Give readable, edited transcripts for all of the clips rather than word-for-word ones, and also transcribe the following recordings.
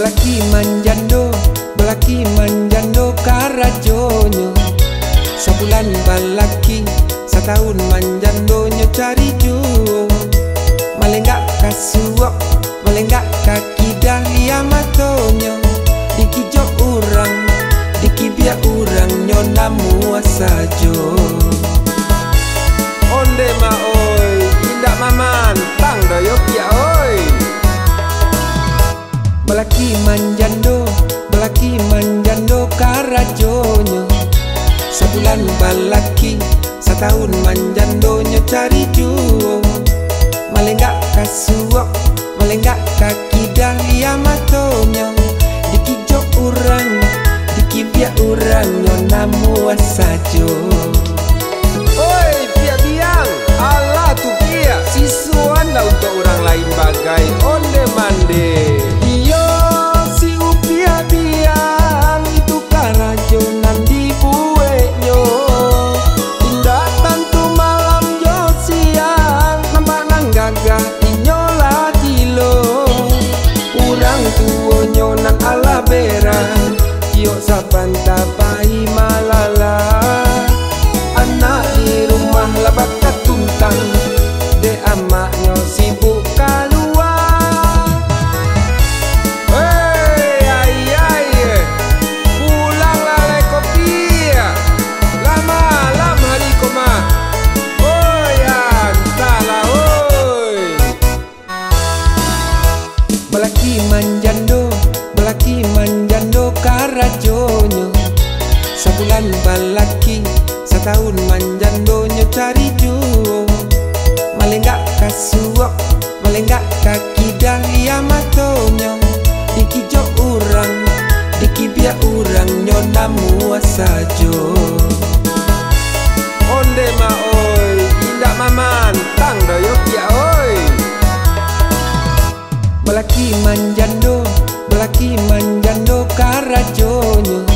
Belaki manjando karajonyo. Sabulan balaki, setahun manjandonyo cari juo. Malenggak kasuok, malenggak kaki dahlia matonyo. Dikijo urang, dikibia urang nyona muasajo. Onde ma oi, indak maman, tang doyok ya oi. Belaki manjando karajonyo. Sebulan balaki, setahun manjandonyo cari juo. Malenggak kasuok, malenggak kaki dahlia matonyo. Dikijo urang, dikibia urang nyona muasajo. Oi pia biang, ala tu pia sisuan lah untuk orang lain bagai onde mande. Iyo si upia biang itu karajonan di buenyo. Indah tantu malam jo siang, nampak nang gagah inyola kilo. Urang tuo nyonan ala berang, kiok sapan tapai malala. Anak di rumah labak katuntang, de amaknya sibuk keluar. Hei ay pulanglah le kopi. Lama hari koma. Oi entahlah oi. Belaki manjando karajonyo. Sebulan balaki, setahun manjandonyo cari juo. Malenggak kasuok, malenggak kaki dahlia matonyo. Dikijo urang, dikibia urang nyona muasajo. Onde ma oi, indak maman, tang doyok ya oi. Belaki manjando karajonyo.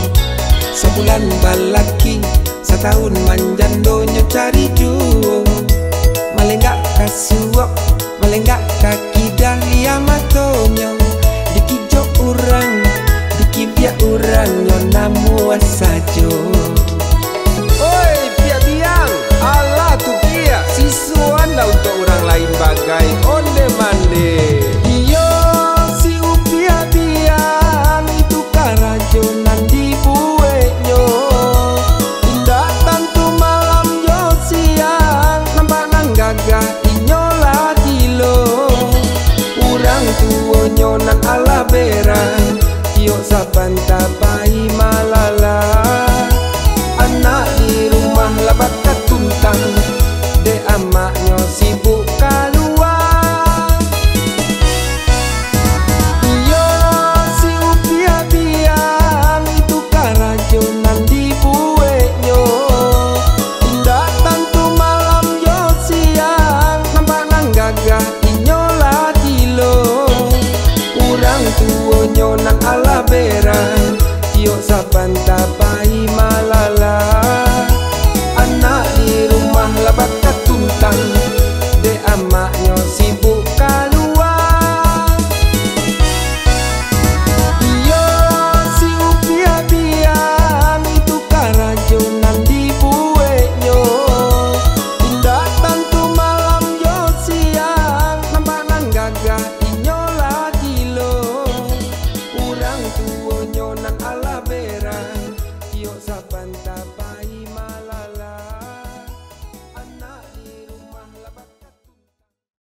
Sebulan balaki, setahun manjandonyo cari juo. Malenggak kasuok, malenggak kaki dahlia matonyo. Dikijo urang, dikibia urang nyona muasajo. Oi pia biang, ala tu pia sisuan lah untuk orang lain bagai onde mande. Iyo si upia biang itu karajonan di buenyo. Indah tantu malam jo siang, nampak nang gagah inyola kilo. Urang tuo nyonan ala berang, kiok sapan tapai malala. Anak di rumah labak katuntang, de amaknya sibuk keluar. Iyo si upia biang itu karajonan di buenyo. Indah tantu malam jo siang, nampak nang gagah inyola kilo. Urang tuo nyonan ala berang, kiok sapan tapai malala. Anak di rumah labak katuntang, de amaknya sibuk keluar. Iyo si upia biang itu karajonan di buenyo. Indah tantu malam jo siang, nampak nang gagah inyola kilo. Urang tuo nyonan ala berang, kiok sapan tapai